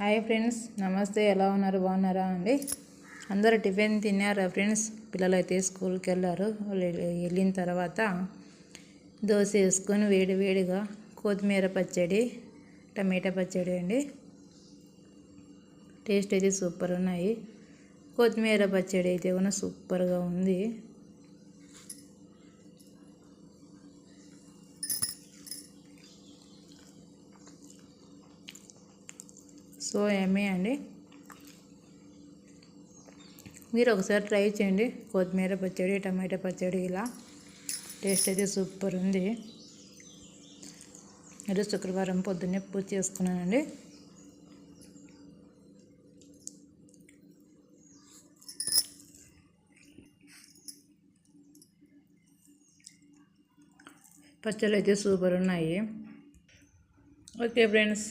Hi friends, నమస్తే. ఎలా ఉన్నారు? బాగున్నారా అండి? అందరూ టిఫిన్ తిన్నారా ఫ్రెండ్స్? పిల్లలు అయితే స్కూల్కి వెళ్ళారు. వాళ్ళు వెళ్ళిన తర్వాత దోశ వేసుకొని వేడిగా కొత్తిమీర పచ్చడి, టమాటా పచ్చడి అండి. టేస్ట్ అయితే సూపర్ ఉన్నాయి. కొత్తిమీర పచ్చడి అయితే కూడా సూపర్గా ఉంది. సో యమ్మీ అండి. మీరు ఒకసారి ట్రై చేయండి. కొత్తిమీర పచ్చడి, టమాటా పచ్చడి ఇలా టేస్ట్ అయితే సూపర్ ఉంది. ఈరోజు శుక్రవారం పొద్దున్నే పూజ చేసుకున్నానండి. పచ్చళ్ళు అయితే సూపర్ ఉన్నాయి. Okay friends.